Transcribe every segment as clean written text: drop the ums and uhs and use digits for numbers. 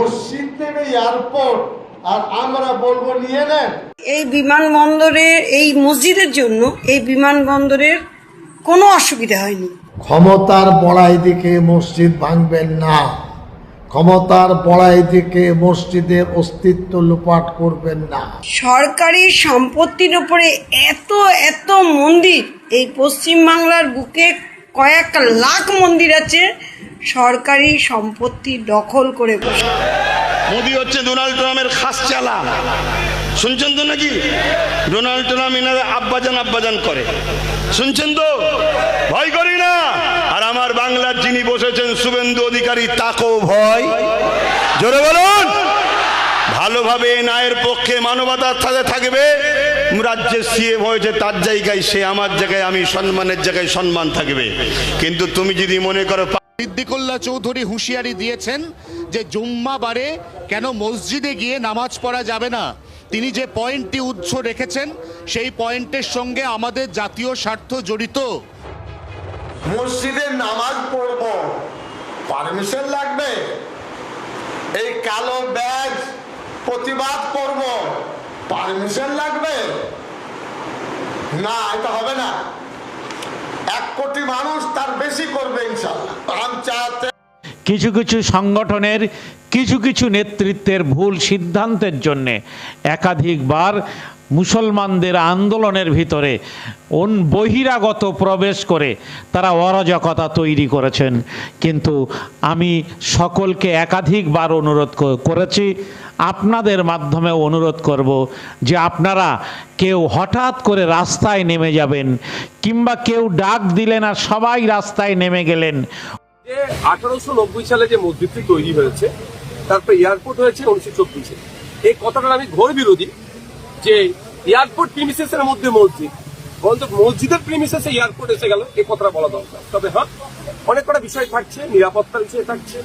মসজিদ নেবে এয়ারপোর্ট, আর আমরা বলবো নিয়ে নেন। এই বিমানবন্দরের এই মসজিদের জন্য এই বিমানবন্দরের কোনো অসুবিধা হয়নি। ক্ষমতার বড়াই দিকে মসজিদ ভাঙবেন না, ক্ষমতার বড়াই দিকে মসজিদের অস্তিত্ব লোপাট করবেন না। সরকারি সম্পত্তির উপরে এত এত মন্দির, এই পশ্চিমবাংলার বুকে কয়েক লাখ মন্দির আছে সরকারি সম্পত্তি দখল করে বসে। মোদি হচ্ছে ডোনাল্ড ট্রাম্পের খাস চালা, শুনছেন তো নাকি? ডোনাল্ড ট্রাম্প এনারে আব্বাজান করে, শুনছেন তো? ভয় করি না। আর আমার বাংলার যিনি বসেছেন শুভেন্দু অধিকারী, তাকেও ভয়। জোরে বলুন। ভালোভাবে ন্যায়ের পক্ষে মানবতার সাথে থাকবে। রাজ্যের সিএম হয়েছে, তার জায়গায় সে, আমার জায়গায় আমি, সম্মানের জায়গায় সম্মান থাকবে। কিন্তু তুমি যদি মনে করো। সিদ্দিকুল্লাহ চৌধুরী হুঁশিয়ারি দিয়েছেন যে জুম্মাবারে কেন মসজিদে গিয়ে নামাজ পড়া যাবে না। তিনি যে পয়েন্টটি উৎস রেখেছেন সেই পয়েন্টের সঙ্গে আমাদের জাতীয় স্বার্থ জড়িত। মসজিদে নামাজ পড়ব, পারমিশন লাগবে? এই কালো ব্যাজ প্রতিবাদ করব, পারমিশন লাগবে? না, এটা হবে না। 1 কোটি মানুষ, তার বেশি করবে ইনশাআল্লাহ। আমি চাইতে কিছু কিছু সংগঠনের কিছু কিছু নেতৃত্বের ভুল সিদ্ধান্তের জন্যে একাধিকবার মুসলমানদের আন্দোলনের ভিতরে বহিরাগত প্রবেশ করে তারা অরাজকতা তৈরি করেছেন। কিন্তু আমি সকলকে একাধিকবার অনুরোধ করেছি, আপনাদের মাধ্যমে অনুরোধ করব যে আপনারা কেউ হঠাৎ করে রাস্তায় নেমে যাবেন কিংবা কেউ ডাক দিলেন আর সবাই রাস্তায় নেমে গেলেন। 1890 সালে যে মসজিদটি তৈরি হয়েছে, তারপর এয়ারপোর্ট হয়েছে 1924-এ। এই কথাটার আমি ঘোর বিরোধী যে এয়ারপোর্ট প্রিমিসেসের মধ্যে মসজিদ, বরঞ্চ মসজিদের প্রিমিসেসে এয়ারপোর্ট এসে গেল, এই কথাটা বলা দরকার। তবে হ্যাঁ, অনেক কটা বিষয় থাকছে, নিরাপত্তার বিষয় থাকছে,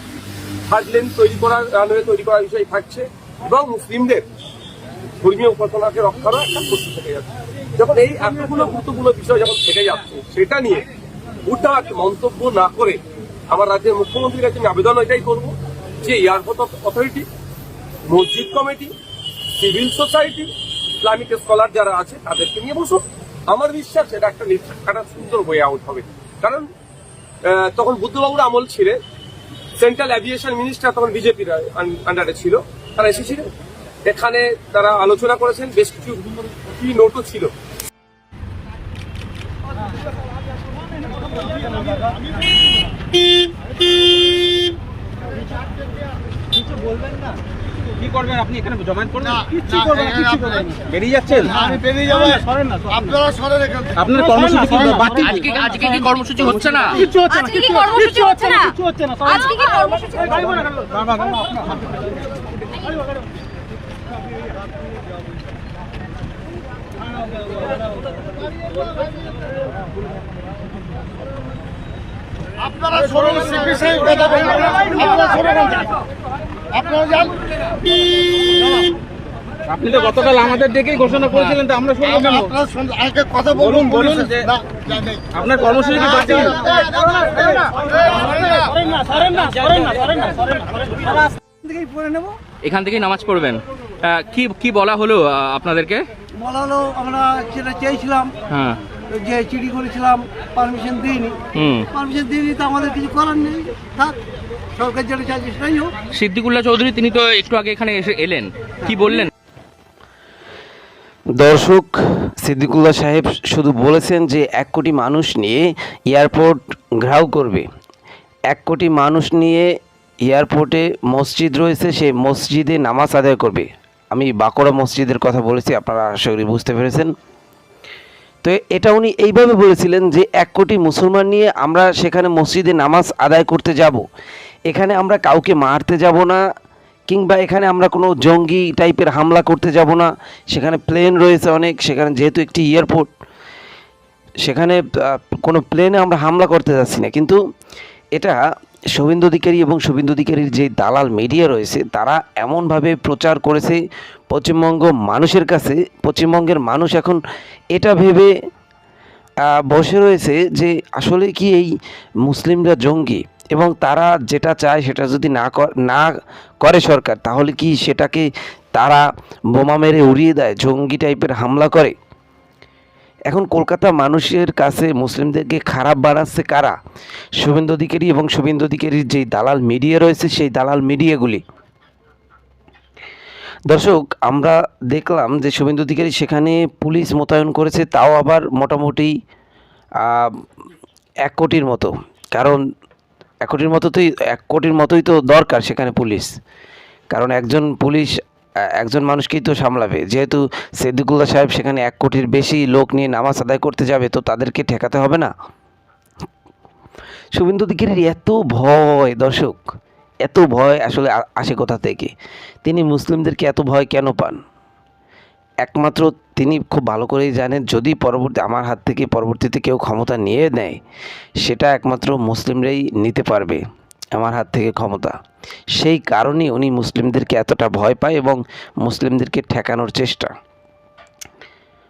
থার্ড লেন তৈরি করার, রানওয়ে তৈরি করার বিষয় থাকছে, এবং মুসলিমদের ধর্মীয় উপাসনাকে রক্ষারও একটা প্রশ্ন থেকে যাচ্ছে। যখন এই এতগুলো গুরুত্বপূর্ণ বিষয় যখন থেকে যাচ্ছে, সেটা নিয়ে হুটহাট মন্তব্য না করে আমার রাজ্যের মুখ্যমন্ত্রীর কাছে আমি আবেদন এটাই করবো যে এয়ারপোর্ট অথরিটি, মসজিদ committee, civil society, Islamic scholar যারা আছে তাদেরকে নিয়ে বসুন। আমার বিশ্বাস এটা একটা সুন্দর ওয়ে আউট হবে। কারণ তখন বুদ্ধবাবুর আমল ছিলেন, সেন্ট্রাল এভিয়েশন মিনিস্টার তখন বিজেপির আন্ডারে ছিল, তারা এসেছিলেন এখানে, তারা আলোচনা করেছেন, বেশ কিছু কি নোটও ছিল। কিছু বলবেন না, কি করবেন আপনি? এখানে জমায়েত করবেন? কিছু করবেন না, কিছু করবেন না, বেরিয়ে যাচ্ছেন। আমি বেরিয়ে যাব, সরেন না, আপনারা সরেন এখান থেকে। আপনার কর্মসূচি কি বাকি? আজকে কি কর্মসূচি হচ্ছে না? কিছু হচ্ছে না, কিছু কর্মসূচি হচ্ছে না, কিছু হচ্ছে না। আজকে কি কর্মসূচি হচ্ছে না? আপনারা সরেন, সিপি সাহেব কথা বলবেন, আপনারা সরেন, আপনারা যান। আপনি তো গতকাল আমাদের ডেকেই ঘোষণা করেছিলেন, তো আমরা শুনবো কেন? আপনারা আগে কথা বলুন, বলুন যে আপনার কর্মসূচি কি বাতিল? এখান থেকেই নামাজ পড়বেন। কি বলা হলো আপনাদেরকে? বলা হলো আমরা যেটা চেয়েছিলাম, হ্যাঁ, যে চিঠি করেছিলাম, পারমিশন দিইনি, পারমিশন দিইনি, তো আমাদের কিছু করার নেই। থাক, সরকার যেটা চাইছে সেটাই হোক। সিদ্দিকুল্লাহ চৌধুরী তিনি তো একটু আগে এখানে এলেন, কি বললেন? দর্শক, সিদ্দিকুল্লাহ সাহেব শুধু বলেছেন যে 1 কোটি মানুষ নিয়ে এয়ারপোর্ট ঘেরাও করবে। 1 কোটি মানুষ নিয়ে এয়ারপোর্টে মসজিদ রয়েছে, সেই মসজিদে নামাজ আদায় করবে। আমি বাঁকুড়া মসজিদের কথা বলেছি, আপনারা আশা করি বুঝতে পেরেছেন। তো এটা উনি এইভাবে বলেছিলেন যে 1 কোটি মুসলমান নিয়ে আমরা সেখানে মসজিদে নামাজ আদায় করতে যাব। এখানে আমরা কাউকে মারতে যাব না, কিংবা এখানে আমরা কোনো জঙ্গি টাইপের হামলা করতে যাব না। সেখানে প্লেন রয়েছে অনেক, সেখানে যেহেতু একটি এয়ারপোর্ট, সেখানে কোনো প্লেনে আমরা হামলা করতে যাচ্ছি না। কিন্তু এটা শুভেন্দু অধিকারী এবং শুভেন্দু অধিকারীর যে দালাল মিডিয়া রয়েছে, তারা এমনভাবে প্রচার করেছে পশ্চিমবঙ্গ মানুষের কাছে। পশ্চিমবঙ্গের মানুষ এখন এটা ভেবে বসে রয়েছে যে আসলে কি এই মুসলিমরা জঙ্গি। এবং তারা যেটা চায় সেটা যদি না করে সরকার, তাহলে কি সেটাকে তারা বোমা মেরে উড়িয়ে দেয়, জঙ্গি টাইপের হামলা করে? এখন কলকাতা মানুষের কাছে মুসলিমদেরকে খারাপ বানাচ্ছে কারা? শুভেন্দু অধিকারী এবং শুভেন্দু অধিকারীর যেই দালাল মিডিয়া রয়েছে, সেই দালাল মিডিয়াগুলি। দর্শক, আমরা দেখলাম যে শুভেন্দু অধিকারী সেখানে পুলিশ মোতায়েন করেছে, তাও আবার মোটামুটি 1 কোটির মতো। কারণ 1 কোটির মতোই তো দরকার সেখানে পুলিশ, কারণ একজন পুলিশ একজন মানুষকেই তো সামলাবে। যেহেতু সিদ্দিকুল্লাহ সাহেব সেখানে 1 কোটির বেশি লোক নিয়ে নামাজ আদায় করতে যাবে, তো তাদেরকে ঠেকাতে হবে না? শুভেন্দু অধিকারীর এত ভয়, দর্শক, এত ভয় আসলে আসে কোথা থেকে? তিনি মুসলিমদেরকে এত ভয় কেন পান? একমাত্র তিনি খুব ভালো করেই জানেন, যদি আমার হাত থেকে পরবর্তীতে কেউ ক্ষমতা নিয়ে নেয়, সেটা একমাত্র মুসলিমরাই নিতে পারবে আমার হাত থেকে ক্ষমতা। সেই কারণেই উনি মুসলিমদেরকে এতটা ভয় পায় এবং মুসলিমদেরকে ঠেকানোর চেষ্টা।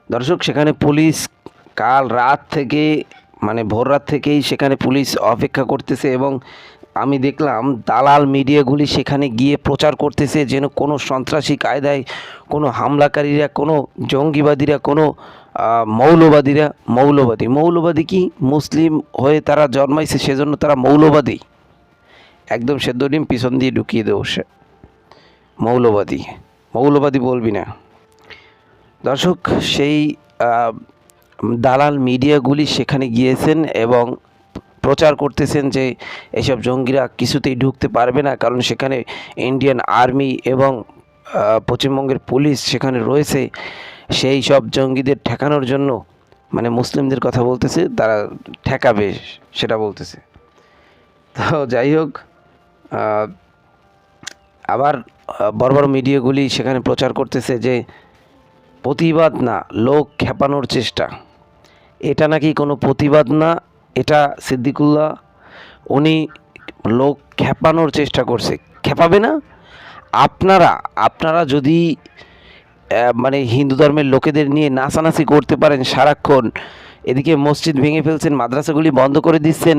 দর্শক, সেখানে পুলিশ কাল রাত থেকে, মানে ভোর রাত থেকেই সেখানে পুলিশ অপেক্ষা করতেছে এবং আমি দেখলাম দালাল মিডিয়াগুলি সেখানে গিয়ে প্রচার করতেছে যেন কোনো সন্ত্রাসী কায়দায় কোনো হামলাকারীরা, কোনো জঙ্গিবাদীরা, কোনো মৌলবাদী কি মুসলিম হয়ে তারা জন্মাইছে সেজন্য তারা মৌলবাদী? একদম সেদ্ধ ডিম পিছন দিয়ে ঢুকিয়ে দেবো। সে মৌলবাদী বলবি না। দর্শক, সেই দালাল মিডিয়াগুলি সেখানে গিয়েছেন এবং প্রচার করতেছেন যে এসব জঙ্গিরা কিছুতেই ঢুকতে পারবে না, কারণ সেখানে ইন্ডিয়ান আর্মি এবং পশ্চিমবঙ্গের পুলিশ সেখানে রয়েছে। সেই সব জঙ্গিদের ঠেকানোর জন্য, মানে মুসলিমদের কথা বলতেছে, তারা ঠেকাবে সেটা বলতেছে। তো যাই হোক, আবার বড় বড় মিডিয়াগুলি সেখানে প্রচার করতেছে যে প্রতিবাদ না, লোক খেপানোর চেষ্টা। এটা নাকি কোনো প্রতিবাদ না, এটা সিদ্দিকুল্লাহ উনি লোক খেপানোর চেষ্টা করছে। খেপাবে না? আপনারা যদি মানে হিন্দু ধর্মের লোকেদের নিয়ে নাচানাচি করতে পারেন সারাক্ষণ, এদিকে মসজিদ ভেঙে ফেলছেন, মাদ্রাসাগুলি বন্ধ করে দিচ্ছেন,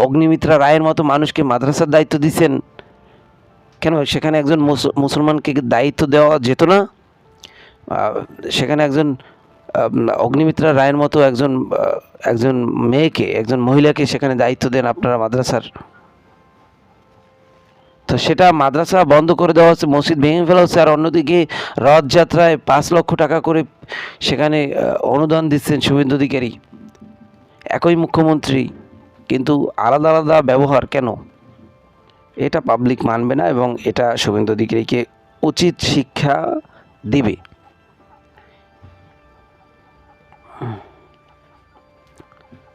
অগ্নিমিত্রা রায়ের মতো মানুষকে মাদ্রাসার দায়িত্ব দিচ্ছেন, কেন সেখানে একজন মুসলমানকে দায়িত্ব দেওয়া যেত না? সেখানে একজন অগ্নিমিত্রা রায়ের মতো একজন মেয়েকে, একজন মহিলাকে সেখানে দায়িত্ব দেন আপনারা মাদ্রাসার। তো সেটা মাদ্রাসা বন্ধ করে দেওয়া হচ্ছে, মসজিদ ভেঙে ফেলা হচ্ছে, আর অন্যদিকে রথযাত্রায় 5 লক্ষ টাকা করে সেখানে অনুদান দিচ্ছেন শুভেন্দু অধিকারী, একই মুখ্যমন্ত্রী, কিন্তু আলাদা আলাদা ব্যবহার কেন? এটা পাবলিক মানবে না এবং এটা শুভেন্দু অধিকারীকে উচিত শিক্ষা দিবে।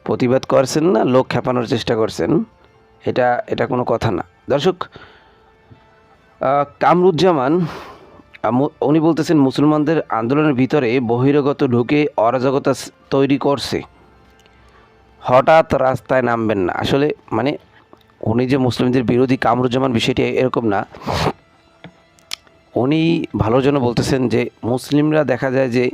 প্রতিবাদ করছেন না, লোক খেপানোর চেষ্টা করছেন, এটা কোনো কথা না। দর্শক, কামরুজ্জামান উনি বলতেছেন মুসলমানদের আন্দোলনের ভিতরে বহিরাগত ঢুকে অরাজকতা তৈরি করছে, হঠাৎ রাস্তায় নামবেন না। আসলে মানে উনি যে মুসলিমদের বিরোধী কামরুজ্জামান, বিষয়টি এরকম না। উনি ভালোর জন্য বলতেছেন যে মুসলিমরা দেখা যায় যে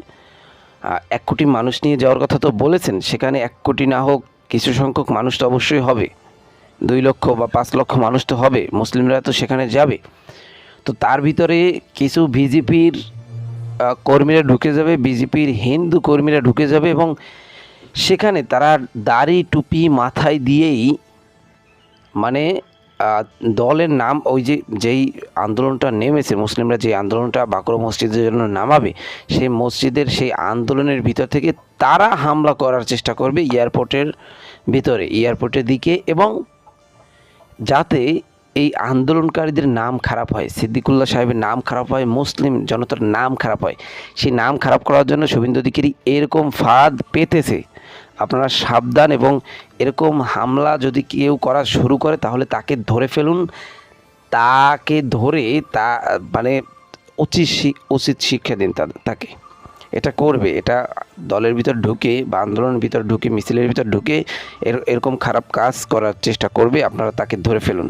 1 কোটি মানুষ নিয়ে যাওয়ার কথা তো বলেছেন, সেখানে 1 কোটি না হোক কিছু সংখ্যক মানুষ তো অবশ্যই হবে, 2 লক্ষ বা 5 লক্ষ মানুষ তো হবে, মুসলিমরা তো সেখানে যাবে। তো তার ভিতরে কিছু বিজেপির কর্মীরা ঢুকে যাবে, বিজেপির হিন্দু কর্মীরা ঢুকে যাবে এবং সেখানে তারা দাড়ি টুপি মাথায় দিয়েই, মানে দলের নাম, ওই যেই আন্দোলনটা নেমেছে মুসলিমরা, যে আন্দোলনটা বাঁকুড়া মসজিদের জন্য নামাবে, সেই মসজিদের সেই আন্দোলনের ভিতর থেকে তারা হামলা করার চেষ্টা করবে এয়ারপোর্টের দিকে, এবং যাতে এই আন্দোলনকারীদের নাম খারাপ হয়, সিদ্দিকুল্লাহ সাহেবের নাম খারাপ হয়, মুসলিম জনতার নাম খারাপ হয়, সেই নাম খারাপ করার জন্য শুভেন্দু অধিকারী এরকম ফাঁদ পেতেছে। আপনারা সাবধান, এবং এরকম হামলা যদি কেউ করা শুরু করে তাহলে তাকে ধরে ফেলুন, তাকে ধরে মানে উচিত শিক্ষা দিন তাকে। এটা করবে, এটা দলের ভিতর ঢুকে বা আন্দোলনের ভিতর ঢুকে, মিছিলের ভিতর ঢুকে এরকম খারাপ কাজ করার চেষ্টা করবে, আপনারা তাকে ধরে ফেলুন।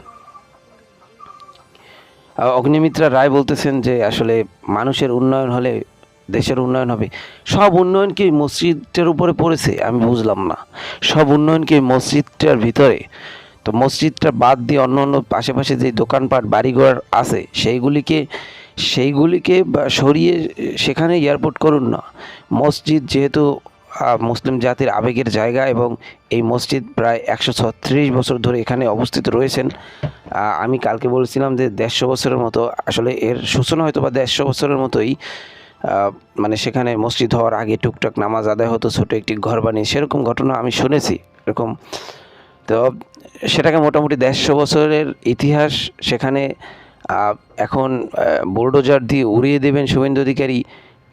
অগ্নিমিত্রা রায় বলতেছেন যে আসলে মানুষের উন্নয়ন হলে দেশের উন্নয়ন হবে। সব উন্নয়ন কি মসজিদটার উপরে পড়েছে? আমি বুঝলাম না, সব উন্নয়ন কি মসজিদটার ভিতরে? তো মসজিদটা বাদ দিয়ে অন্য অন্য পাশে যে দোকানপাট বাড়িঘর আছে সেইগুলিকে সরিয়ে সেখানে এয়ারপোর্ট করুন না। মসজিদ যেহেতু মুসলিম জাতির আবেগের জায়গা এবং এই মসজিদ প্রায় 136 বছর ধরে এখানে অবস্থিত রয়েছেন। আমি কালকে বলছিলাম যে 150 বছরের মতো, আসলে এর সূচনা হয়তো বা 150 বছরের মতোই, মানে সেখানে মসজিদ হওয়ার আগে টুকটাক নামাজ আদায় হতো, ছোটো একটি ঘর বানিয়ে, সেরকম ঘটনা আমি শুনেছি এরকম। তো সেটাকে মোটামুটি 150 বছরের ইতিহাস সেখানে এখন বুলডোজার দিয়ে উড়িয়ে দেবেন শুভেন্দু অধিকারী,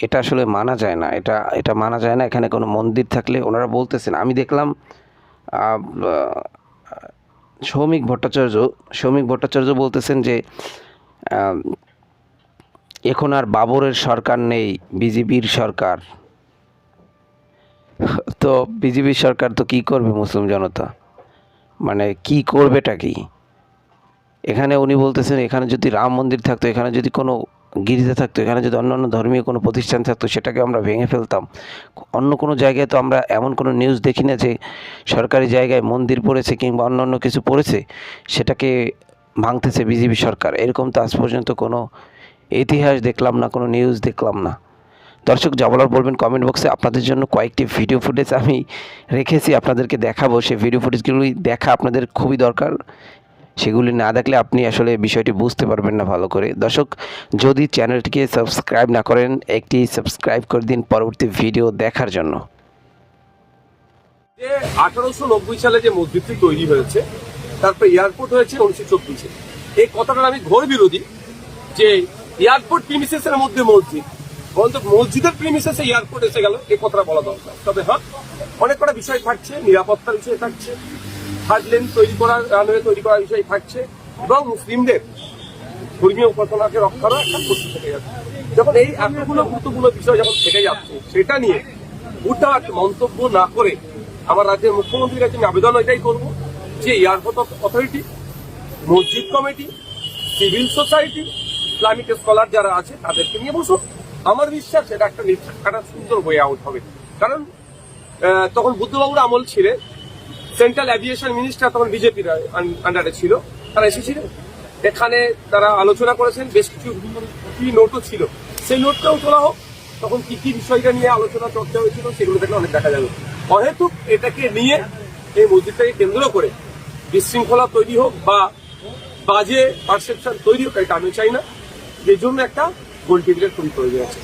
এটা আসলে মানা যায় না, এটা মানা যায় না। এখানে কোনো মন্দির থাকলে ওনারা বলতেছেন, আমি দেখলাম সৌমিক ভট্টাচার্য বলতেছেন যে এখন আর বাবরের সরকার নেই, বিজেপির সরকার। তো বিজেপির সরকার তো কী করবে মুসলিম জনতা, মানে কি করবেটা কি? এখানে উনি বলতেছেন এখানে যদি রাম মন্দির থাকতো, এখানে যদি কোনো গির্জা থাকতো, এখানে যদি অন্যান্য ধর্মীয় কোনো প্রতিষ্ঠান থাকতো, সেটাকে আমরা ভেঙে ফেলতাম। অন্য কোনো জায়গায় তো আমরা এমন কোনো নিউজ দেখি না যে সরকারি জায়গায় মন্দির পড়েছে কিংবা অন্যান্য কিছু পড়েছে সেটাকে ভাঙতেছে বিজেপি সরকার। এরকম তো আজ পর্যন্ত কোনো ইতিহাস দেখলাম না, কোনো নিউজ দেখলাম না। দর্শক যা বলার বলবেন কমেন্ট বক্সে। আপনাদের জন্য কয়েকটি ভিডিও ফুটেজ আমি রেখেছি, আপনাদেরকে দেখাবো। সেই ভিডিও ফুটেজগুলি দেখা আপনাদের খুবই দরকার, সেগুলি না দেখলে আপনি আসলে বিষয়টি বুঝতে পারবেন না ভালো করে। দর্শক যদি চ্যানেলটিকে সাবস্ক্রাইব না করেন, একটি সাবস্ক্রাইব করে দিন পরবর্তী ভিডিও দেখার জন্য। যে 1890 সালে যে মসজিদটি তৈরি হয়েছে, তারপর এয়ারপোর্ট হয়েছে 1924-এ। এই কথাটার আমি ঘোর বিরোধী যে এয়ারপোর্ট প্রিমিসেসের মধ্যে মসজিদ, বরঞ্চ মসজিদের প্রিমিসেসে এয়ারপোর্ট এসে গেল, এই কথাটা বলা দরকার। তবে হ্যাঁ, অনেক কটা বিষয় থাকছে, নিরাপত্তার বিষয় থাকছে, থার্ড লেন তৈরি করার, রানওয়ে তৈরি করার বিষয় থাকছে, এবং মুসলিমদের ধর্মীয় উপাসনাকে রক্ষারও একটা প্রশ্ন থেকে যাচ্ছে। যখন এই এতগুলো গুরুত্বপূর্ণ বিষয় যখন থেকে যাচ্ছে, সেটা নিয়ে হুটহাট মন্তব্য না করে আমার রাজ্যের মুখ্যমন্ত্রীর কাছে আমি আবেদন এটাই করব যে এয়ারপোর্ট অথরিটি, মসজিদ committee, civil society, Islamic scholar যারা আছে তাদেরকে নিয়ে বসুন। আমার বিশ্বাস এটা একটা সুন্দর ওয়ে আউট হবে। কারণ তখন বুদ্ধবাবুর আমল ছিলেন, সেন্ট্রাল এভিয়েশন মিনিস্টার তখন বিজেপির আন্ডারে ছিল, তারা এসেছিলেন এখানে, তারা আলোচনা করেছেন, বেশ কিছু কি নোটও ছিল, সেই নোটটাও তোলা হোক। তখন কি কি বিষয়টা নিয়ে আলোচনা চর্চা হয়েছিল সেগুলো দেখলে অনেক দেখা যাবে। অহেতুক এটাকে নিয়ে এই মসজিদটাকে কেন্দ্র করে বিশৃঙ্খলা তৈরি হোক বা বাজে পারসেপশন তৈরি হোক, এটা আমি চাই না। এই জন্য একটা গোল টেবিলের খুবই প্রয়োজন আছে।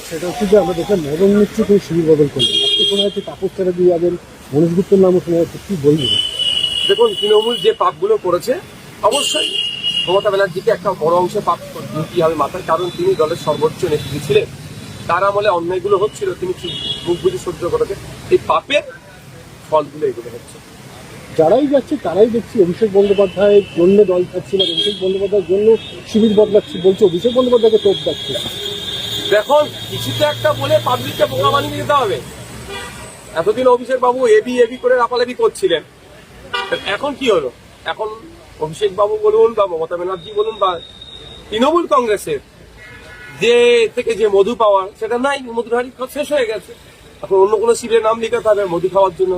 সেটা হচ্ছে যে আমরা দেখলাম মদন মিত্র কোনো শিবির বদল করলেন, আজকে শোনা যাচ্ছে তাপস ছেড়ে দিয়ে যাবেন, মনীষ গুপ্তের নামও শোনা যাচ্ছে, কি বলবেন? দেখুন, তৃণমূল যে পাপগুলো করেছে, অবশ্যই মমতা ব্যানার্জিকে একটা বড় অংশে পাপ নিতে হবে মাথায়, কারণ তিনি দলের সর্বোচ্চ নেত্রী ছিলেন। তার আমলে অন্যায়গুলো হচ্ছিল, তিনি মুখ বুঝে সহ্য করেছেন। এই পাপের ফলগুলো এগুলো হচ্ছে। যারাই যাচ্ছে তারাই দেখছি অভিষেক বন্দ্যোপাধ্যায়ের জন্য দল থাকছে না, অভিষেক বন্দ্যোপাধ্যায়ের জন্য শিবির বদলাচ্ছে বলছে, অভিষেক বন্দ্যোপাধ্যায়কে টোপ যাচ্ছে। দেখুন, কিছুতে একটা বলে পাবলিককে বোকা বানিয়ে দিতে হবে। এতদিন অভিষেক বাবু এবি করে রাপালাপি করছিলেন, এখন কি হলো? এখন অভিষেক বাবু বলুন বা মমতা ব্যানার্জি বলুন বা তৃণমূল কংগ্রেসের যে থেকে যে মধু পাওয়ার, সেটা নাই, মধুর হাড়ি শেষ হয়ে গেছে। এখন অন্য কোনো শিবিরের নাম লিখাতে হবে মধু খাওয়ার জন্য।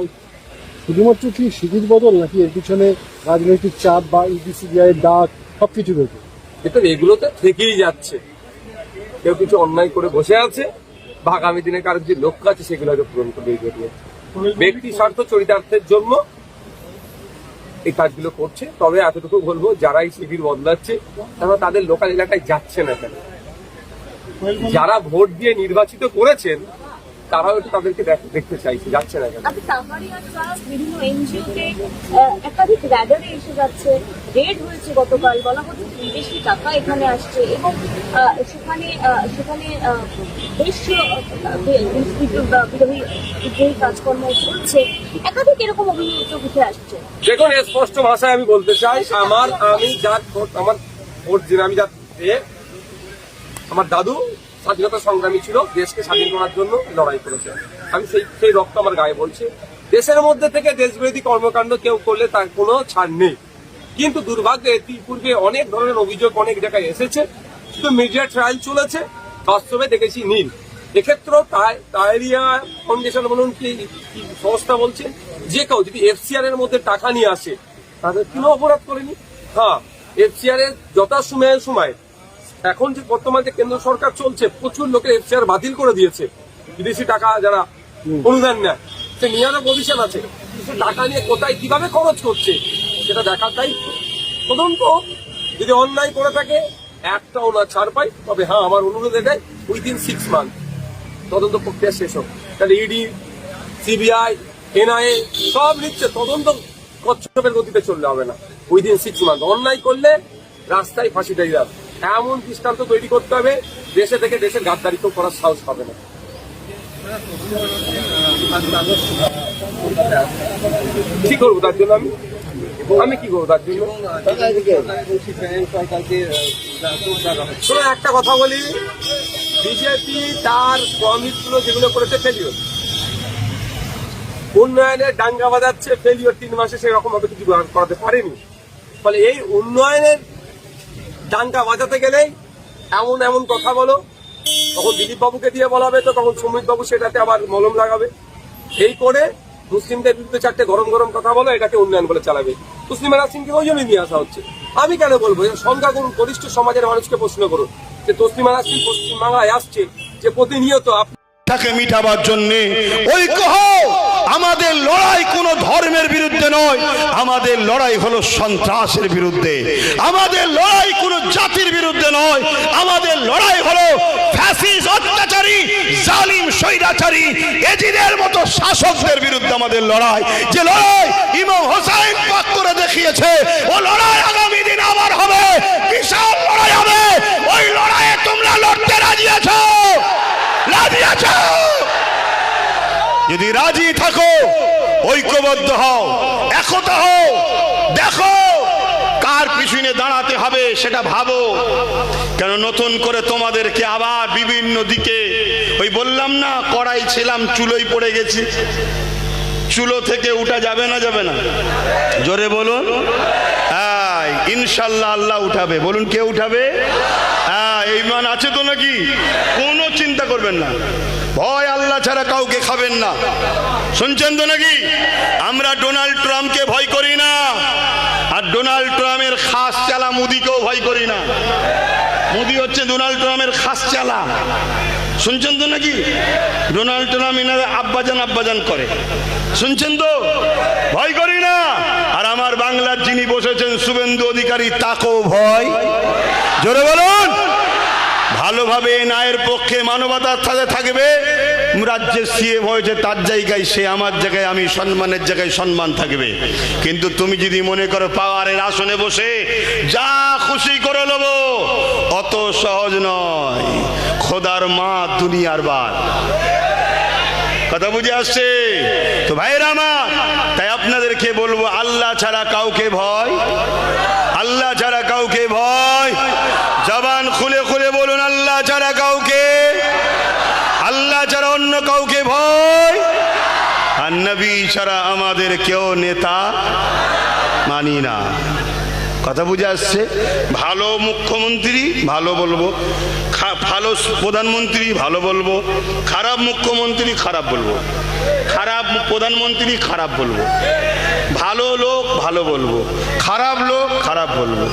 শুধুমাত্র কি শিবির বদল, নাকি এর পিছনে রাজনৈতিক চাপ বা ইউপিসিবিআই এর ডাক সবকিছু রয়েছে? এটা এগুলোতে থেকেই যাচ্ছে। কেউ কিছু অন্যায় করে বসে আছে বা আগামী দিনে কারোর যে লক্ষ্য আছে সেগুলো হয়তো পূরণ করে দিয়ে ব্যক্তি স্বার্থ চরিতার্থের জন্য এই কাজগুলো করছে। তবে এতটুকু বলবো, যারাই শিবির বদলাচ্ছে তারা তাদের লোকাল এলাকায় যাচ্ছে না কেন? যারা ভোট দিয়ে নির্বাচিত করেছেন তারাও একটু তাদেরকে দেখতে চাইছে, যাচ্ছে না কেন? বিভিন্ন এনজিওতে একাধিক র্যাডারে এসে যাচ্ছে, রেড হয়েছে গতকাল, বলা হচ্ছে বিদেশি টাকা এখানে আসছে এবং সেখানে বেশ বিদ্রোহী কাজকর্ম চলছে, একাধিক এরকম অভিযোগ উঠে আসছে। দেখুন, স্পষ্ট ভাষায় আমি বলতে চাই, আমার দাদু স্বাধীনতা সংগ্রামী ছিল, দেশকে স্বাধীন করার জন্য লড়াই করেছে। আমি সেই রক্ত আমার গায়ে বলছে। দেশের মধ্যে থেকে দেশবিরোধী কর্মকাণ্ড কেউ করলে তার কোনো ছাড় নেই। কিন্তু দুর্ভাগ্যে পূর্বে অনেক ধরনের অভিযোগ অনেক জায়গায় এসেছে, শুধু মিডিয়া ট্রায়াল চলেছে, বাস্তবে দেখেছি নীল। এক্ষেত্রেও তাইরিয়া ফাউন্ডেশন বলুন কি সংস্থা বলছে, যে কেউ যদি এফসিআর এর মধ্যে টাকা নিয়ে আসে তাদের কোনো অপরাধ করেনি। হ্যাঁ, এফসিআর এর সময় এখন যে বর্তমান যে কেন্দ্র সরকার চলছে, প্রচুর লোকের এফসিআর বাতিল করে দিয়েছে। বিদেশি টাকা যারা অনুদান নেয়, সে নিয়ারও পজিশন আছে, সে টাকা নিয়ে কোথায় কিভাবে খরচ করছে সেটা দেখার দায়িত্ব। তদন্ত যদি অন্যায় করে থাকে, একটাও না ছাড় পাই, তবে হ্যাঁ আমার অনুরোধ এটাই, উইদিন 6 মান্থ তদন্ত প্রক্রিয়া শেষ হোক। তাহলে ইডি, সিবিআই, এনআইএ সব নিচ্ছে, তদন্ত কচ্ছপের গতিতে চললে হবে না। উইদিন 6 মান্থ অন্যায় করলে রাস্তায় ফাঁসিটাই যাবে, এমন দৃষ্টান্ত তৈরি করতে হবে, দেশে থেকে দেশের গাদ্দারিত্ব করার সাহস হবে না। কি করবো তার জন্য আমি কি করবো তার জন্য? শোনো, একটা কথা বলি, বিজেপি তার প্রমিসগুলো যেগুলো করেছে ফেলিওর, উন্নয়নের ডাঙ্গা বাজাচ্ছে ফেলিওর, 3 মাসে সেরকম ভাবে কিছু করাতে পারেনি। ফলে এই উন্নয়নের ডাঙ্গা বাজাতে গেলেই এমন এমন কথা বলো, তখন দিলীপ বাবুকে দিয়ে বলাবে, তো তখন সুমিত বাবু সেটাতে আবার মলম লাগাবে। এই করে মুসলিমদের বিরুদ্ধে 4টে গরম গরম কথা বলো, এটাকে উন্নয়ন বলে চালাবে। মুসলিম সিংকে ওই জন্যই নিয়ে আসা হচ্ছে। আমি কেন বলবো, সংখ্যাগুরু গরিষ্ঠ সমাজের মানুষকে প্রশ্ন করুন যে তসলিমা নাসরিন পশ্চিমবাংলায় আসছে, যে প্রতিনিয়ত তাকে মিটাবার জন্য ঐক্য হও। আমাদের লড়াই কোনো ধর্মের বিরুদ্ধে নয়, আমাদের লড়াই হলো সন্ত্রাসের বিরুদ্ধে। আমাদের লড়াই কোনো জাতির বিরুদ্ধে নয়, আমাদের লড়াই হলো ফ্যাসিস্ট, অত্যাচারী, জালিম, স্বৈরাচারী, এজিদের মতো শাসকদের বিরুদ্ধে আমাদের লড়াই। যে লড়াই ইমাম হোসেন পাক করে দেখিয়েছে, ও লড়াই আগামী দিন আবার হবে, বিশাল লড়াই হবে। ওই লড়াইয়ে তোমরা লড়তে রাজি আছো? রাজি আছো? যদি রাজি থাকো, ঐক্যবদ্ধ হও, একতা হও, দেখো কার পিছনে দাঁড়াতে হবে সেটা ভাবো। কেন নতুন করে তোমাদেরকে আবার বিভিন্ন দিকে, ওই বললাম না কড়াই ছিলাম চুলোই পড়ে গেছি, চুলো থেকে উঠা যাবে না? যাবে না? জোরে বলুন। হ্যাঁ, ইনশাল্লাহ আল্লাহ উঠাবে। বলুন, কে উঠাবে? হ্যাঁ, এই মান আছে তো নাকি? কোনো চিন্তা করবেন না, ভয় আল্লাহ ছাড়া কাউকে খাবেন না। শুনছেন তো নাকি? আমরা ডোনাল্ড ট্রাম্পকে ভয় করি না, আর ডোনাল্ড ট্রাম্পের খাস চালা মোদিকেও ভয় করি না। মোদি হচ্ছে ডোনাল্ড ট্রাম্পের খাস চালা। শুনছেন তো নাকি? ডোনাল্ড ট্রাম্প এনারা আব্বাজান করে, শুনছেন তো? ভয় করি না। আর আমার বাংলার যিনি বসেছেন শুভেন্দু অধিকারী, তাকেও ভয়। জোরে বলুন। ভালোভাবে ন্যায়ের পক্ষে মানবতার সাথে থাকবে। রাজ্যের সিএম হয়েছে, তার জায়গায় সে, আমার জায়গায় আমি, সম্মানের জায়গায় সম্মান থাকবে। কিন্তু তুমি যদি মনে করো পাওয়ারের আসনে বসে যা খুশি করে নেব, অত সহজ নয়। খোদার মা দুনিয়ার বাদ। কথা বুঝে আসছে তো ভাইরা আমার? তাই আপনাদেরকে বলবো, আল্লাহ ছাড়া কাউকে ভয়, আল্লাহ ছাড়া কাউকে ভয়। জবান খুলে খুলে বলুন, আল্লাহ ছাড়া কাউকে, আল্লাহ ছাড়া অন্য কাউকে ভয়। আর নবী ছাড়া আমাদের কেউ নেতা মানি না। কথা বুঝে আসছে? ভালো মুখ্যমন্ত্রী ভালো বলবো, ভালো প্রধানমন্ত্রী ভালো বলবো, খারাপ মুখ্যমন্ত্রী খারাপ বলবো, খারাপ প্রধানমন্ত্রী খারাপ বলবো, ভালো লোক ভালো বলবো, খারাপ লোক খারাপ বলবো,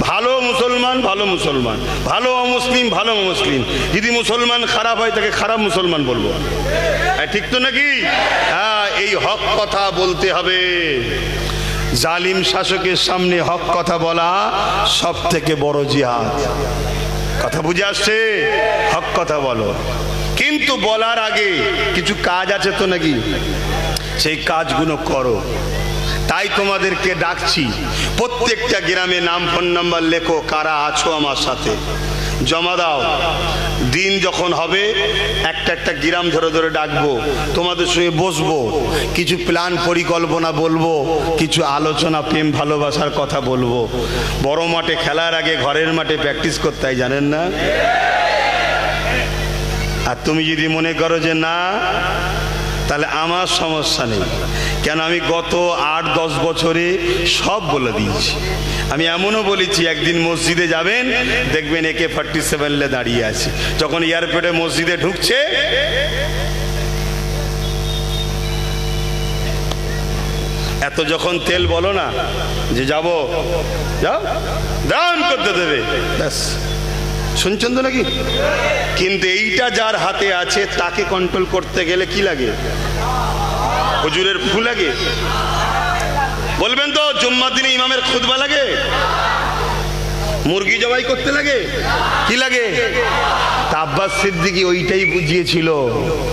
ভালো মুসলমান ভালো মুসলমান, ভালো অমুসলিম ভালো মুসলিম। যদি মুসলমান খারাপ হয় তাকে খারাপ মুসলমান বলবো। ঠিক তো নাকি? হ্যাঁ, এই হক কথা বলতে হবে। জালিম শাসকের সামনে হক কথা বলা সব থেকে বড় জিহাদ। কথা বুঝে আসছে? হক কথা বলো, কিন্তু বলার আগে কিছু কাজ আছে তো নাকি? সেই কাজগুলো করো। তাই তোমাদেরকে ডাকছি, প্রত্যেকটা গ্রামে নাম ফোন নাম্বার লেখো, কারা আছো আমার সাথে জমা দাও। দিন যখন হবে একটা একটা গ্রাম ধরে ধরে ডাকবো, তোমাদের সঙ্গে বসবো, কিছু প্ল্যান পরিকল্পনা বলবো, কিছু আলোচনা প্রেম ভালোবাসার কথা বলবো। বড় মাঠে খেলার আগে ঘরের মাঠে প্র্যাকটিস করতে হয়, জানেন না? আর তুমি যদি মনে করো যে না, তাহলে আমার সমস্যা নেই। কেন আমি গত 8-10 বছরে সব বলে দিয়েছি। আমি এমনও বলেছি, একদিন মসজিদে যাবেন, দেখবেন AK-47 দাঁড়িয়ে আছে। যখন এয়ারপোর্টে মসজিদে ঢুকছে, এত যখন তেল বলো না যে যাব, যাও দান করতে দেবে, ব্যাস। শুনছেন তো নাকি? কিন্তু এইটা যার হাতে আছে তাকে কন্ট্রোল করতে গেলে কি লাগে? হুজুরের ফু লাগে? বলবেন তো জুম্মার দিনে ইমামের খুতবা লাগে? মুরগি জবাই করতে লাগে? কি লাগে? তা আব্বাস সিদ্দিকী ওইটাই বুঝিয়েছিল,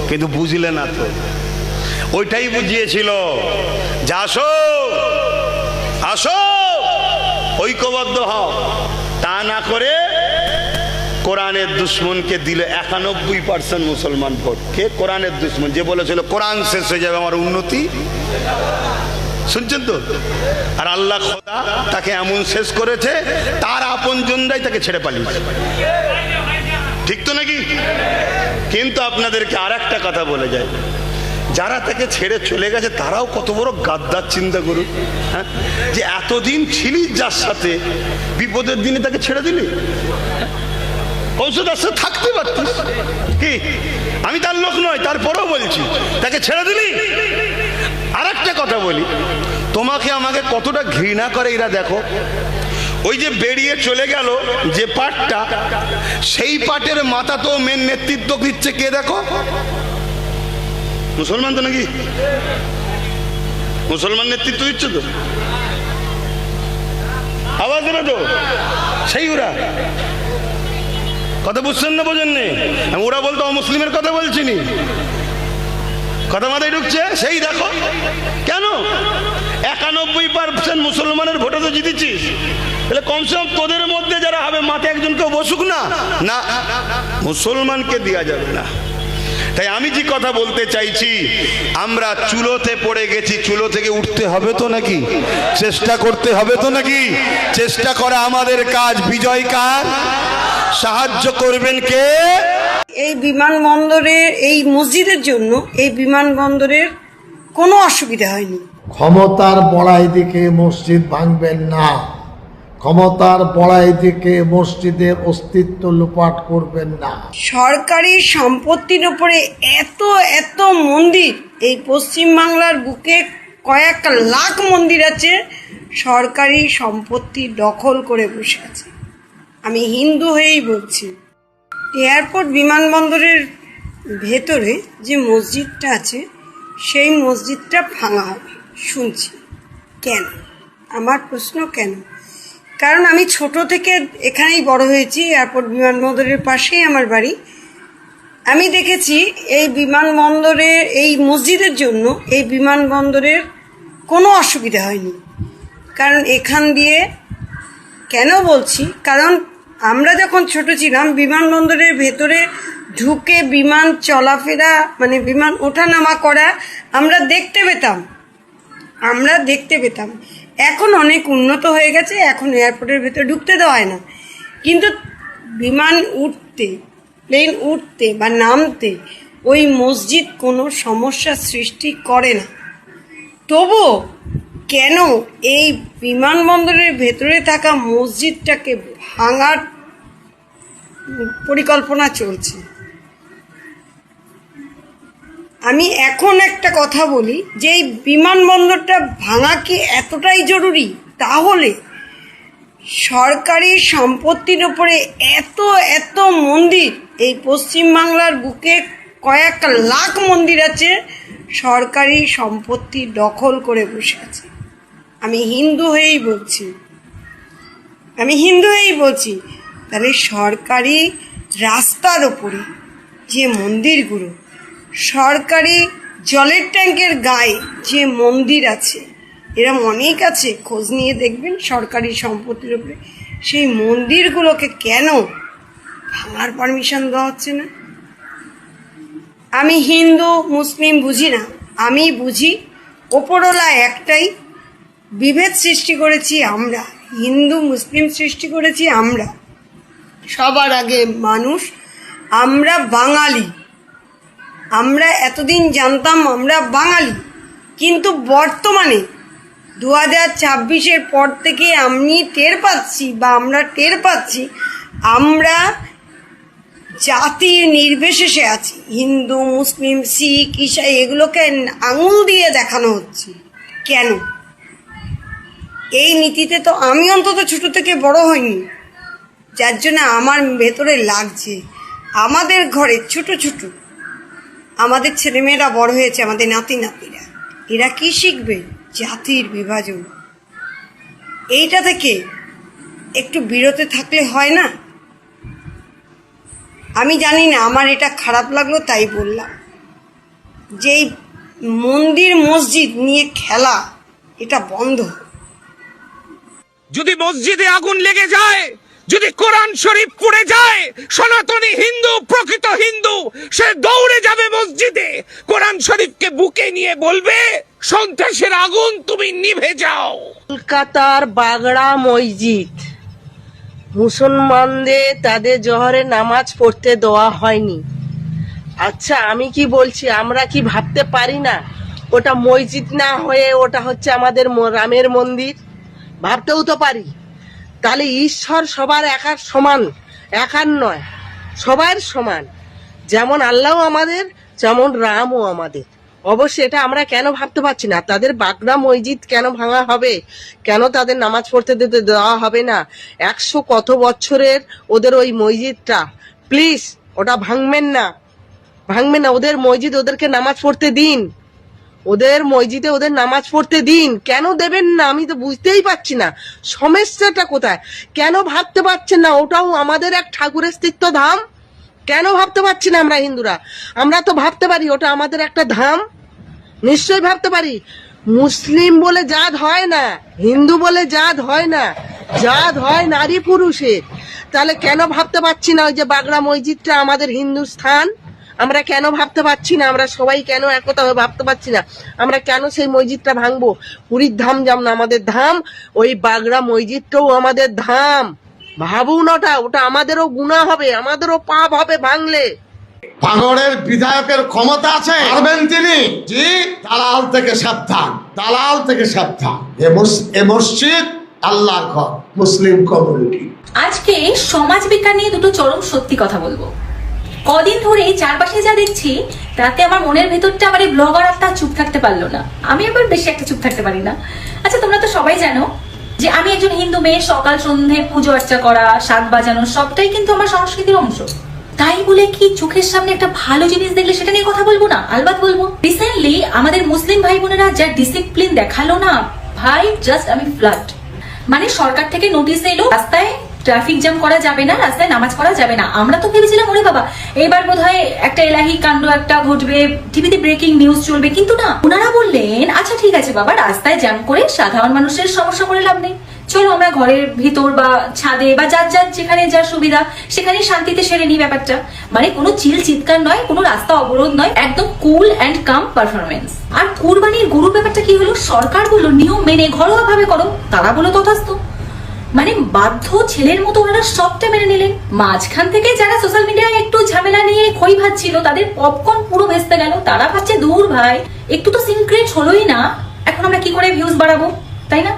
কিন্তু বুঝলে না তো। ওইটাই বুঝিয়েছিল যে আসো আসো ঐক্যবদ্ধ হও, তা না করে কোরআনের দুশ্মনকে দিল 91% মুসলমান ভোট। কে? কোরআনের দুশ্মন, যে বলেছিল কোরআন শেষ হয়ে যাবে আমার উন্নতি। শুনছেন তো? আর আল্লাহ খোদা তাকে এমন শেষ করেছে, তার আপনজনরাই তাকে ছেড়ে পালিয়েছে। ঠিক তো নাকি? কিন্তু আপনাদেরকে আর একটা কথা বলে যায়, যারা তাকে ছেড়ে চলে গেছে তারাও কত বড় গাদ্দার, চিন্তা করুন। হ্যাঁ, যে এতদিন ছিলি যার সাথে, বিপদের দিনে তাকে ছেড়ে দিলি। ঔষধ আসতে থাকতে পারতিস কি? আমি তার লোক নয়, তারপরেও বলছি তাকে ছেড়ে দিলি। আর একটা কথা বলি, তোমাকে আমাকে কতটা ঘৃণা করে এরা দেখো। ওই যে বেরিয়ে চলে গেল যে পার্টটা, সেই পার্টের মাথা তো মেন নেতৃত্ব দিচ্ছে কে দেখো? মুসলমান তো নাকি? মুসলমান নেতৃত্ব দিচ্ছে তো, আওয়াজ দেবে তো সেই ওরা। কথা বুঝছেন না? বোঝেন নি? ওরা বলতো অমুসলিমের কথা বলছি নি, কথা মাথায় ঢুকছে? সেই দেখো কেন 91% মুসলমানের ভোটে তো জিতেছিস, তাহলে কমসে কম তোদের মধ্যে যারা হবে মাথায় একজন কেউ বসুক না। না, মুসলমানকে দেওয়া যাবে না। তাই আমি যে কথা বলতে চাইছি, আমরা চুলোতে পড়ে গেছি, চুলো থেকে উঠতে হবে তো নাকি? চেষ্টা করতে হবে তো নাকি? চেষ্টা করা আমাদের কাজ। বিজয় কার? সাহায্য করবেন কে? এই বিমানবন্দরের, এই মসজিদের জন্য এই বিমানবন্দরের কোনো অসুবিধা হয়নি। ক্ষমতার বড়াই দিকে মসজিদ ভাঙবেন না, ক্ষমতার বড়াই দিকে মসজিদের অস্তিত্ব লোপাট করবেন না। সরকারি সম্পত্তির উপরে এত এত মন্দির, এই পশ্চিমবাংলার বুকে কয়েক লাখ মন্দির আছে, সরকারি সম্পত্তি দখল করে বসে আছে। আমি হিন্দু হয়েই বলছি, এয়ারপোর্ট বিমানবন্দরের ভেতরে যে মসজিদটা আছে সেই মসজিদটা ভাঙা হবে শুনছি। কেন? আমার প্রশ্ন কেন? কারণ আমি ছোট থেকে এখানেই বড় হয়েছি, এয়ারপোর্ট বিমানবন্দরের পাশেই আমার বাড়ি। আমি দেখেছি এই বিমানবন্দরের, এই মসজিদের জন্য এই বিমানবন্দরের কোনো অসুবিধা হয়নি। কারণ এখান দিয়ে, কেন বলছি, কারণ আমরা যখন ছোট ছিলাম বিমানবন্দরের ভেতরে ঢুকে বিমান চলাফেরা, মানে বিমান ওঠানামা করা আমরা দেখতে পেতাম। এখন অনেক উন্নত হয়ে গেছে, এখন এয়ারপোর্টের ভেতরে ঢুকতে দেওয়া হয় না, কিন্তু বিমান উঠতে, প্লেন উঠতে বা নামতে ওই মসজিদ কোনো সমস্যা সৃষ্টি করে না। তবুও কেন এই বিমানবন্দরের ভেতরে থাকা মসজিদটাকে ভাঙার পরিকল্পনা চলছে? আমি এখন একটা কথা বলি যে এই বিমানবন্দরটা ভাঙা কি এতটাই জরুরি? তাহলে সরকারি সম্পত্তির উপরে এত এত মন্দির, এই পশ্চিমবাংলার বুকে কয়েক লাখ মন্দির আছে, সরকারি সম্পত্তি দখল করে বসে আছে। আমি হিন্দু হয়েই বলছি, তাহলে সরকারি রাস্তার ওপরে যে মন্দিরগুলো, সরকারি জলের ট্যাঙ্কের গায়ে যে মন্দির আছে, এরম অনেক আছে, খোঁজ নিয়ে দেখবেন সরকারি সম্পত্তির উপরে, সেই মন্দিরগুলোকে কেন ভাঙার পারমিশন দেওয়া হচ্ছে না? আমি হিন্দু মুসলিম বুঝি না, আমি বুঝি ওপরওয়ালা একটাই, বিভেদ সৃষ্টি করেছি আমরা, হিন্দু মুসলিম সৃষ্টি করেছি আমরা, সবার আগে মানুষ, আমরা বাঙালি। আমরা এতদিন জানতাম আমরা বাঙালি, কিন্তু বর্তমানে 2026-এর পর থেকে আমরা টের পাচ্ছি আমরা জাতি নির্বিশেষে আছি। হিন্দু মুসলিম শিখ ঈসাই এগুলোকে আঙুল দিয়ে দেখানো হচ্ছে। কেন? এই নীতিতে তো আমি অন্তত ছোট থেকে বড় হইনি, যার জন্য আমার ভেতরে লাগছে। আমাদের ঘরে ছোট ছোট আমাদের ছেলেমেয়েরা বড় হয়েছে, আমাদের নাতি নাতিরা, এরা কি শিখবে? জাতির বিভাজন। এইটা থেকে একটু বিরত থাকলে হয় না? আমি জানি না, আমার এটা খারাপ লাগলো তাই বললাম যে এই মন্দির মসজিদ নিয়ে খেলা এটা বন্ধ। যদি মসজিদে আগুন লেগে যায়, যদি কোরআন শরীফ পুড়ে যায়, সনাতনী হিন্দু, প্রকৃত হিন্দু, সে দৌড়ে যাবে মসজিদে, কোরআন শরীফকে বুকে নিয়ে বলবে, সন্ত্রাসের আগুন তুমি নিভে যাও। কলকাতার বাগড়া মসজিদ মুসলমানদের তাদের জোহরে নামাজ পড়তে দেওয়া হয়নি। আচ্ছা, আমি কি বলছি, আমরা কি ভাবতে পারি না ওটা মসজিদ না হয়ে ওটা হচ্ছে আমাদের রামের মন্দির? ভাবতেও তো পারি। তাহলে ঈশ্বর সবার একার সমান, একার নয়, সবার সমান। যেমন আল্লাহ আমাদের, যেমন রামও আমাদের। অবশ্যই এটা আমরা কেন ভাবতে পারছি না? তাদের বাগড়া মসজিদ কেন ভাঙা হবে? কেন তাদের নামাজ পড়তে দেওয়া হবে না? 100 কত বছরের ওদের ওই মসজিদটা, প্লিজ ওটা ভাঙবেন না, ভাঙবেন না। ওদের মসজিদ, ওদেরকে নামাজ পড়তে দিন, ওদের মসজিদে ওদের নামাজ পড়তে দিন। কেন দেবেন না? আমি তো বুঝতেই পারছি না সমস্যাটা কোথায়। কেন ভাবতে পারছেন না ওটাও আমাদের এক ঠাকুরের স্থিত্ব ধাম? কেন ভাবতে পারছি না আমরা হিন্দুরা? আমরা তো ভাবতে পারি ওটা আমাদের একটা ধাম, নিশ্চয়ই ভাবতে পারি। মুসলিম বলে জাত হয় না, হিন্দু বলে জাত হয় না, জাত হয় নারী পুরুষের। তাহলে কেন ভাবতে পারছি না ওই যে বাগড়া মসজিদটা আমাদের হিন্দু স্থান? আমরা কেন ভাবতে পারছি না? আমরা সবাই কেন একতা হয়ে ভাবতে পারছি না? আমরা কেন সেই মসজিদটা ভাঙবো? পুরীর ধাম যেমন আমাদের ধাম, ওই বাগড়া মসজিদটাও আমাদের ধাম। ভাবুন, ওটা আমাদেরও গুনাহ হবে, আমাদেরও পাপ হবে ভাঙলে। ভাঙড়ের বিধায়কের ক্ষমতা আছে, পারবেন তিনি। জি, দালাল থেকে সাবধান, দালাল থেকে সাবধান। এ মসজিদ আল্লাহর ঘর, মুসলিম কমিউনিটি। আজকে সমাজ বিজ্ঞান নিয়ে দুটো চরম সত্যি কথা বলবো। কদিন ধরে চারপাশে যা দেখছি তাতে আমার মনের ভেতরটা আমার এই ব্লগার আর তা চুপ থাকতে পারলো না। আমি আবার বেশি একটা চুপ থাকতে পারি না। আচ্ছা, তোমরা তো সবাই জানো যে আমি একজন হিন্দু মেয়ে, সকাল সন্ধে পুজো অর্চা করা, শাক বাজানো সবটাই কিন্তু আমার সংস্কৃতির অংশ। তাই বলে কি চোখের সামনে একটা ভালো জিনিস দেখলে সেটা নিয়ে কথা বলবো না? আলবাত বলবো। রিসেন্টলি আমাদের মুসলিম ভাই বোনেরা যা ডিসিপ্লিন দেখালো না ভাই, জাস্ট আমি ফ্লাড। মানে সরকার থেকে নোটিশ এলো রাস্তায় ট্রাফিক জ্যাম করা যাবে না, রাস্তায় নামাজ পড়া যাবে না। আমরা তো ভেবেছিলাম ওরে বাবা এবার বোধহয় একটা এলাহি কাণ্ড একটা ঘটবে, টিভিতে ব্রেকিং নিউজ চলবে, কিন্তু না, ওনারা বললেন আচ্ছা ঠিক আছে বাবা, রাস্তায় জ্যাম করে সাধারণ মানুষের সমস্যা করে লাভ নেই, চলো আমরা ঘরের ভিতর বা ছাদে বা যার যার যেখানে যার সুবিধা সেখানে শান্তিতে সেরে নিই ব্যাপারটা। মানে কোনো চিল চিৎকার নয়, কোনো রাস্তা অবরোধ নয়, একদম কুল অ্যান্ড কাম পারফরমেন্স। আর কুরবানির গরুর ব্যাপারটা কি হলো? সরকার বললো নিয়ম মেনে ঘরোয়া ভাবে করো, তারা বলো তথাস্তু। মানে বাধ্য ছেলের মতো ওনারা সবটা মেনে নিলেন। মাঝখান থেকে যারা সোশ্যাল মিডিয়ায় একটু ঝামেলা নিয়ে খই ভাজছিল তাদের পপকর্ন পুরো ভেস্তে গেল। তারা ভাবছে দূর ভাই, একটু তো সিনক্রেট হলোই না, এখন আমরা কি করে ভিউজ বাড়াবো, তাই না?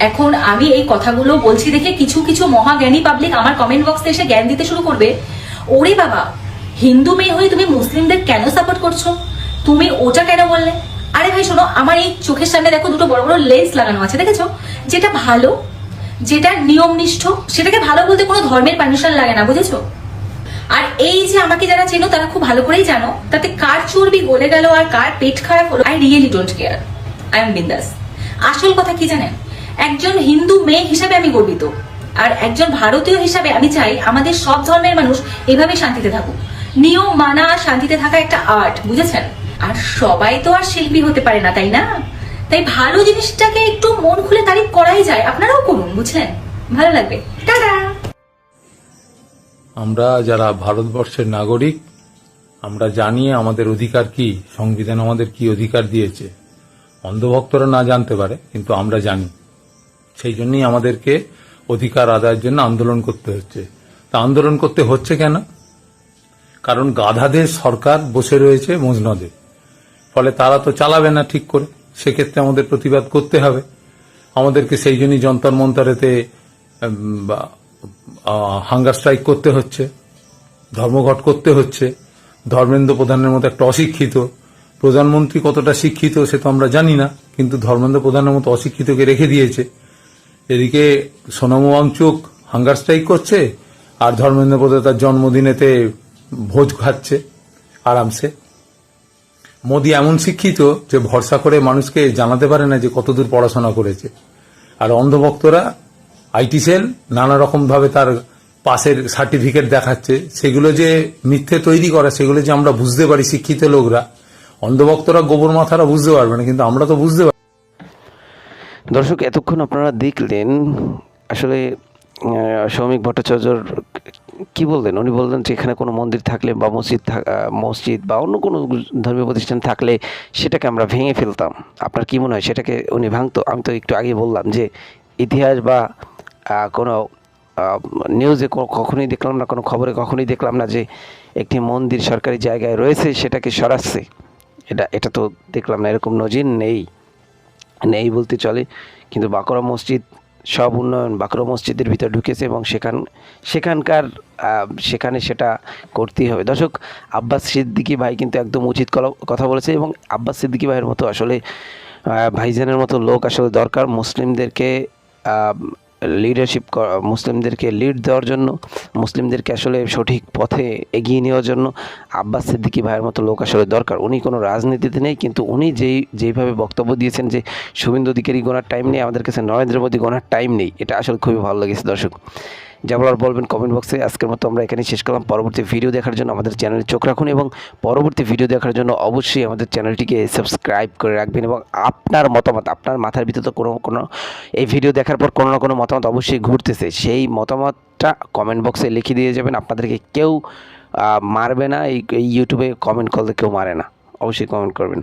এখন আমি এই কথাগুলো বলছি দেখে কিছু কিছু মহাজ্ঞানী পাবলিক আমার কমেন্ট বক্সে এসে জ্ঞান দিতে শুরু করবে। ওরে বাবা, হিন্দু মেয়ে হয়ে তুমি মুসলিমদের কেন সাপোর্ট করছো? তুমি ওটা কেন বললে? আরে ভাই শোনো, আমার এই চোখের সামনে দেখো দুটো বড় বড় লেন্স লাগানো আছে, দেখেছো? যেটা ভালো, যেটা নিয়মনিষ্ঠ, সেটাকে ভালো বলতে কোনো ধর্মের পারমিশন লাগে না, বুঝেছো? আর এই যে আমাকে যারা চেনো তারা খুব ভালো করেই জানো তাতে কার চর্বি গলে গেল আর কার পেট খারাপ হলো, I really don't care, I am বিন্দাস। আসল কথা কি জানেন, একজন হিন্দু মেয়ে হিসাবে আমি গর্বিত, আর একজন ভারতীয় হিসাবে আমি চাই আমাদের সব ধর্মের মানুষ এভাবে শান্তিতে থাকুক। নিয়ম মানা, শান্তিতে থাকা একটা আর্ট, বুঝেছেন? আর সবাই তো আর শিল্পী হতে পারে না, তাই না? তাই ভালো জিনিসটাকে একটু মন খুলে তারিফ করাই যায়, আপনারাও করুন, বুঝলেন? ভালো লাগবে। টাটা। আমরা যারা ভারতবর্ষের নাগরিক, আমরা জানি আমাদের অধিকার কি, সংবিধান আমাদের কি অধিকার দিয়েছে। অন্ধভক্তরা না জানতে পারে, কিন্তু আমরা জানি। সেই জন্যই আমাদেরকে অধিকার আদায়ের জন্য আন্দোলন করতে হচ্ছে। তা আন্দোলন করতে হচ্ছে কেন? কারণ গাধাদের সরকার বসে রয়েছে মসনদে, ফলে তারা তো চালাবে না ঠিক করে। সেক্ষেত্রে আমাদের প্রতিবাদ করতে হবে। আমাদেরকে সেই জন্যই যন্তর মন্তরেতে হাঙ্গার স্ট্রাইক করতে হচ্ছে, ধর্মঘট করতে হচ্ছে। ধর্মেন্দ্র প্রধানের মতো একটা অশিক্ষিত প্রধানমন্ত্রী কতটা শিক্ষিত সে তো আমরা জানি না, কিন্তু ধর্মেন্দ্র প্রধানের মতো অশিক্ষিতকে রেখে দিয়েছে। এদিকে সোনম ওয়াংচুক হাঙ্গার স্ট্রাইক করছে, আর ধর্মেন্দ্র প্রধান তার জন্মদিনেতে ভোজ খাচ্ছে আরামসে। মোদি এমন শিক্ষিত যে ভরসা করে মানুষকে জানাতে পারে না যে কতদূর পড়াশোনা করেছে। আর অন্ধভক্তরা আইটি সেল নানা রকম ভাবে তার পাসের সার্টিফিকেট দেখাচ্ছে, সেগুলো যে মিথ্যে তৈরি করা, সেগুলো যে আমরা বুঝতে পারি শিক্ষিত লোকরা। অন্ধভক্তরা গোবর মাথারা বুঝতে পারবে না, কিন্তু আমরা তো বুঝতে পারি। দর্শক, এতক্ষণ আপনারা দেখলেন আসলে সৌমিক ভট্টাচার্যর কি বললেন। উনি বললেন যে এখানে কোনো মন্দির থাকলে বা মসজিদ বা অন্য কোনো ধর্মীয় প্রতিষ্ঠান থাকলে সেটাকে আমরা ভেঙে ফেলতাম। আপনার কি মনে হয় সেটাকে উনি ভাঙতো? আমি তো একটু আগে বললাম যে ইতিহাস বা কোনো নিউজে কখনোই দেখলাম না, কোনো খবরে কখনোই দেখলাম না যে একটি মন্দির সরকারি জায়গায় রয়েছে সেটাকে সরাচ্ছে। এটা তো দেখলাম না, এরকম নজির নেই বলতে চলে। কিন্তু বাঁকুড়া মসজিদ সব উন্নয়ন বাঁকুড়া মসজিদের ভিতর ঢুকেছে এবং সেখানে সেটা করতেই হবে। দর্শক, আব্বাস সিদ্দিকী ভাই কিন্তু একদম উচিত কথা বলেছে, এবং আব্বাস সিদ্দিকী ভাইয়ের মতো আসলে ভাইজানের মতো লোক আসলে দরকার মুসলিমদেরকে মুসলিমদেরকে লিড দেওয়ার জন্য, মুসলিমদেরকে আসলে সঠিক পথে এগিয়ে নেওয়ার জন্য আব্বাস সিদ্দিকী ভাইয়ের মতো লোক আসলে দরকার। উনি কোনো রাজনীতিতে নেই, কিন্তু উনি যেইভাবে বক্তব্য দিয়েছেন যে শুভেন্দু অধিকারী গোনার টাইম নেই, আমাদের কাছে নরেন্দ্র মোদী গোনার টাইম নেই, এটা আসলে খুবই ভালো লেগেছে। দর্শক, যা বলার বলবেন কমেন্ট বক্সে। আজকের মতো আমরা এখানেই শেষ করলাম। পরবর্তী ভিডিও দেখার জন্য আমাদের চ্যানেলে চোখ রাখুন, এবং পরবর্তী ভিডিও দেখার জন্য অবশ্যই আমাদের চ্যানেলটিকে সাবস্ক্রাইব করে রাখবেন। এবং আপনার মতামত, আপনার মাথার ভিতরে তো কোনো এই ভিডিও দেখার পর কোনো না কোনো মতামত অবশ্যই ঘুরতেছে, সেই মতামতটা কমেন্ট বক্সে লিখে দিয়ে যাবেন। আপনাদেরকে কেউ মারবে না, এই ইউটিউবে কমেন্ট করলে কেউ মারে না, অবশ্যই কমেন্ট করবেন।